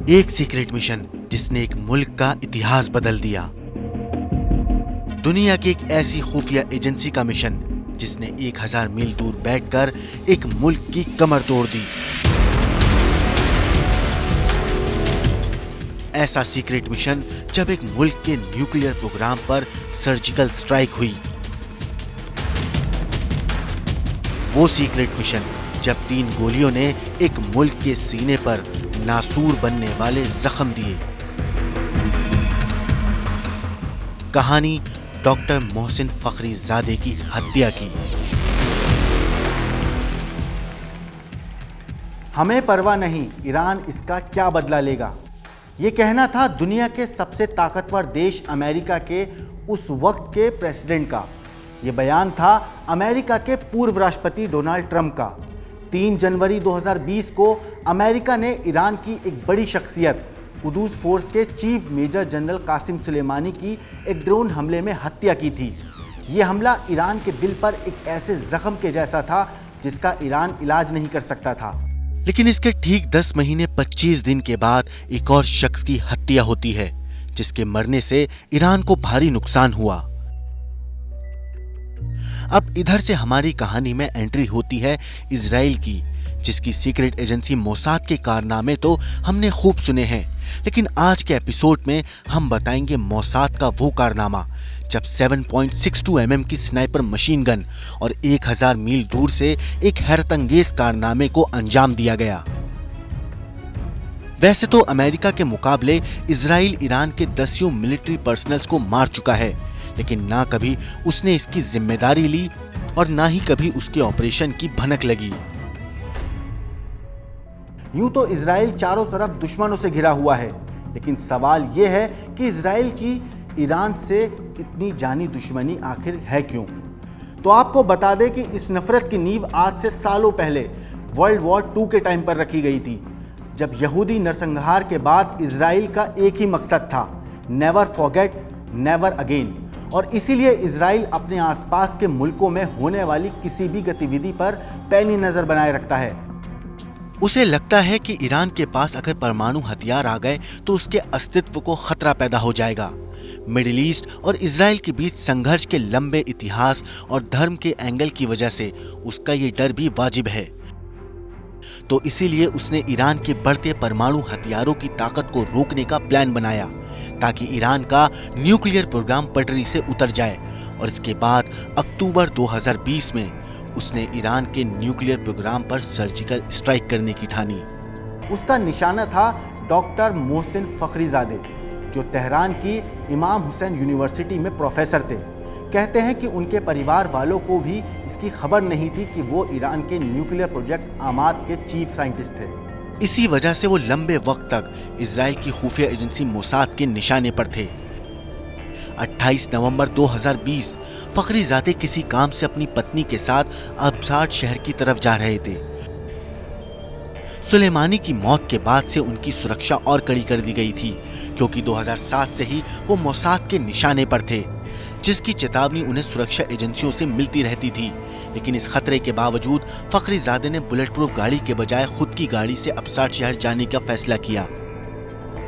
एक secret mission जिसने एक मुल्क का इतिहास बदल दिया। दुनिया की एक ऐसी खुफिया एजेंसी का मिशन जिसने 1000 मील दूर बैठकर एक मुल्क की कमर तोड़ दी। ऐसा सीक्रेट मिशन जब एक मुल्क के न्यूक्लियर प्रोग्राम पर सर्जिकल स्ट्राइक हुई। वो सीक्रेट मिशन जब 3 गोलियों ने एक मुल्क के सीने पर नासूर बनने वाले जख्म दिए। कहानी डॉक्टर मोहसिन फखरीजादे की हत्या की। हमें परवाह नहीं, ईरान इसका क्या बदला लेगा, ये कहना था दुनिया के सबसे ताकतवर देश अमेरिका के उस वक्त के प्रेसिडेंट का। ये बयान था अमेरिका के पूर्व राष्ट्रपति डोनाल्ड ट्रंप का। 3 जनवरी 2020 को अमेरिका ने ईरान की एक बड़ी शख्सियत कुदूस फोर्स के chief major general Qasem Soleimani की एक ड्रोन हमले में हत्या की थी। ये हमला ईरान के दिल पर एक ऐसे जख्म के जैसा था जिसका ईरान इलाज नहीं कर सकता था। लेकिन इसके ठीक 10 महीने 25 दिन के बाद एक और शख्स की हत्या होती है जिसके मरने से ईरान को भारी नुकसान हुआ। अब इधर से हमारी कहानी में एंट्री होती है इजराइल की, जिसकी सीक्रेट एजेंसी मोसाद के कारनामे तो हमने खूब सुने हैं, लेकिन आज के एपिसोड में हम बताएंगे मोसाद का वो कारनामा जब 7.62 mm की स्नाइपर मशीन गन और 1000 मील दूर से एक हैरतअंगेज कारनामे को अंजाम दिया गया। वैसे तो अमेरिका के मुकाबले इजराइल ईरान के 10 मिलिट्री पर्सनल्स को मार चुका है, लेकिन ना कभी उसने इसकी जिम्मेदारी ली और ना ही कभी उसके ऑपरेशन की भनक लगी। यूं तो इजराइल चारों तरफ दुश्मनों से घिरा हुआ है, लेकिन सवाल यह है कि इजराइल की ईरान से इतनी जानी दुश्मनी आखिर है क्यों। तो आपको बता दें कि इस नफरत की नींव आज से सालों पहले वर्ल्ड वॉर 2 के टाइम पर रखी गई थी, जब यहूदी नरसंहार के बाद इजराइल का एक ही मकसद था, नेवर फॉरगेट नेवर अगेन। और इसीलिए इजराइल अपने आसपास के मुल्कों में होने वाली किसी भी गतिविधि पर पैनी नजर बनाए रखता है। उसे लगता है कि ईरान के पास अगर परमाणु हथियार आ गए तो उसके अस्तित्व को खतरा पैदा हो जाएगा। मिडिल ईस्ट और इजराइल के बीच संघर्ष के लंबे इतिहास और धर्म के एंगल की वजह से उसका ये डर भी वाजिब है। तो इसीलिए उसने ईरान के बढ़ते परमाणु हथियारों की ताकत को रोकने का प्लान बनाया ताकि ईरान का न्यूक्लियर प्रोग्राम पटरी से उतर जाए। और इसके बाद अक्टूबर 2020 में उसने ईरान के न्यूक्लियर प्रोग्राम पर सर्जिकल स्ट्राइक करने की ठानी। उसका निशाना था डॉक्टर मोहसिन फखरीजादे, जो तेहरान की इमाम हुसैन यूनिवर्सिटी में प्रोफेसर थे। कहते हैं कि उनके परिवार वालों को भी इसकी खबर नहीं थी कि वो ईरान के न्यूक्लियर प्रोजेक्ट आमाद के चीफ साइंटिस्ट थे। इसी वजह से वो लंबे वक्त तक इजराइल की खुफिया एजेंसी मोसाद के निशाने पर थे। 28 नवंबर 2020 फखरीजादे किसी काम से अपनी पत्नी के साथ अब्साड शहर की तरफ जा रहे थे। सुलेमानी की मौत के बाद से उनकी सुरक्षा और कड़ी कर दी गई थी, क्योंकि 2007 से ही वो मोसाद के निशाने पर थे, जिसकी चेतावनी उन्हें सुरक्षा एजेंसियों से मिलती रहती थी। लेकिन इस खतरे के बावजूद फखरीजादे ने बुलेट प्रूफ गाड़ी के बजाय खुद की गाड़ी से अब्साड शहर जाने का फैसला किया।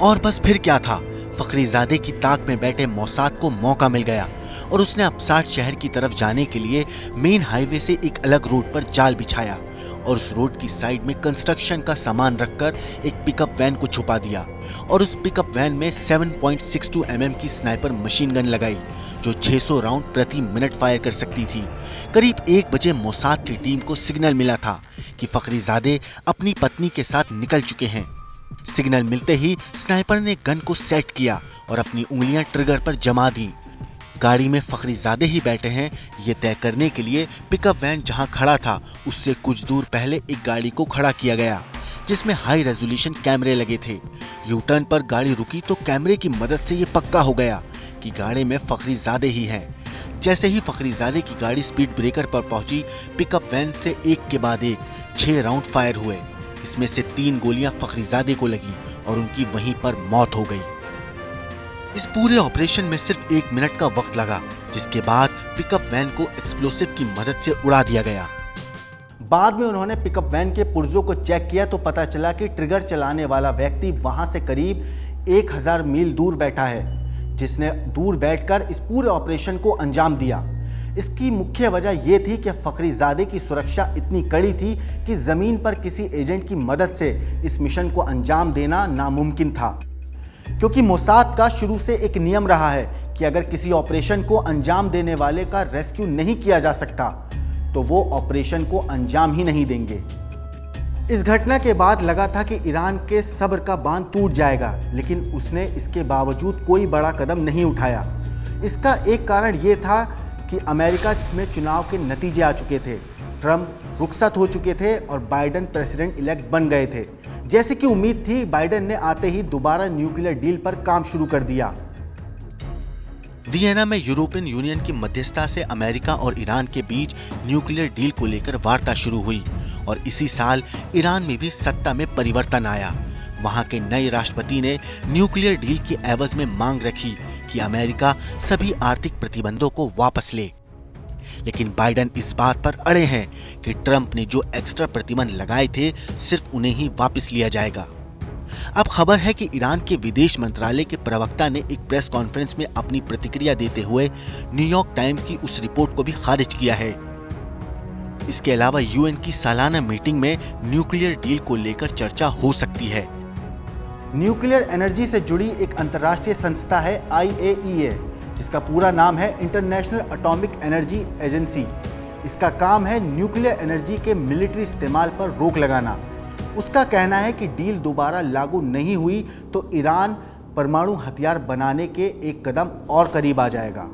और बस फिर क्या था, फखरीजादे की ताक में बैठे मोसाद को मौका मिल गया और उसने अब्साड शहर की तरफ जाने के लिए मेन हाईवे से एक अलग रोड पर जाल बिछाया और उस रोड की साइड में कंस्ट्रक्शन का सामान रखकर एक पिकअप वैन को छुपा दिया और उस पिकअप वैन में 7.62 mm की स्नाइपर मशीन गन लगाई, जो 600 राउंड प्रति मिनट फायर कर सकती थी। करीब 1 बजे मोसाद की टीम को सिग्नल मिला था कि फखरीजादे अपनी पत्नी के साथ निकल चुके हैं। सिग्नल मिलते ही स्नाइपर ने गन को सेट किया और अपनी उंगलियां ट्रिगर पर जमा दी। गाड़ी में फखरीजादे ही बैठे हैं ये तय करने के लिए पिकअप वैन जहां खड़ा था उससे कुछ दूर पहले एक गाड़ी को खड़ा किया गया, जिसमें हाई रेजोल्यूशन कैमरे लगे थे। यू टर्न पर गाड़ी रुकी तो कैमरे की मदद से ये पक्का हो गया कि गाड़ी में फखरीजादे ही हैं। जैसे ही फखरीजादे की गाड़ी स्पीड ब्रेकर पर पहुंची, पिकअप वैन से एक के बाद एक 6 राउंड फायर हुए। इसमें से 3 गोलियां फखरीजादे को लगी और उनकी वहीं पर मौत हो गई। इस पूरे ऑपरेशन में सिर्फ 1 मिनट का वक्त लगा, जिसके बाद पिकअप वैन को एक्सप्लोसिव की मदद से उड़ा दिया गया। बाद में उन्होंने पिकअप वैन के पुर्जों को चेक किया तो पता चला कि ट्रिगर चलाने वाला व्यक्ति वहां से करीब 1000 मील दूर बैठा है, जिसने दूर बैठकर इस पूरे ऑपरेशन को अंजाम दिया। इसकी मुख्य वजह यह थी कि फखरीजादे की सुरक्षा इतनी कड़ी थी कि जमीन पर किसी एजेंट की मदद से इस मिशन को अंजाम देना नामुमकिन था, क्योंकि मोसाद का शुरू से एक नियम रहा है कि अगर किसी ऑपरेशन को अंजाम देने वाले का रेस्क्यू नहीं किया जा सकता तो वो ऑपरेशन को अंजाम ही नहीं देंगे। इस घटना के बाद लगा था कि ईरान के सब्र का बांध टूट जाएगा, लेकिन उसने इसके बावजूद कोई बड़ा कदम नहीं उठाया। इसका एक कारण ये था कि अमेरिका में चुनाव के नतीजे आ चुके थे, ट्रंप रुखसत हो चुके थे और बाइडेन प्रेसिडेंट इलेक्ट बन गए थे। जैसे कि उम्मीद थी, बाइडेन ने आते ही दोबारा न्यूक्लियर डील पर काम शुरू कर दिया। वियना में यूरोपियन यूनियन की मध्यस्थता से अमेरिका और ईरान के बीच न्यूक्लियर डील को लेकर वार्ता शुरू हुई और इसी साल ईरान में भी सत्ता में परिवर्तन आया। वहां के नए राष्ट्रपति ने न्यूक्लियर डील की एवज में मांग रखी कि अमेरिका सभी आर्थिक प्रतिबंधों को वापस ले, लेकिन बाइडेन इस बात पर अड़े हैं कि ट्रंप ने जो एक्स्ट्रा प्रतिबंध लगाए थे सिर्फ उन्हें ही वापस लिया जाएगा। अब खबर है कि ईरान के विदेश मंत्रालय के प्रवक्ता ने एक प्रेस कॉन्फ्रेंस में अपनी प्रतिक्रिया देते हुए न्यूयॉर्क टाइम्स की उस रिपोर्ट को भी खारिज किया है। इसके अलावा यूएन की सालाना मीटिंग में न्यूक्लियर डील को लेकर चर्चा हो सकती है। न्यूक्लियर एनर्जी से जुड़ी एक अंतर्राष्ट्रीय संस्था है IAEA, जिसका पूरा नाम है इंटरनेशनल एटॉमिक एनर्जी एजेंसी। इसका काम है न्यूक्लियर एनर्जी के मिलिट्री इस्तेमाल पर रोक लगाना। उसका कहना है कि डील दोबारा लागू नहीं हुई तो ईरान परमाणु हथियार बनाने के एक कदम और करीब आ जाएगा।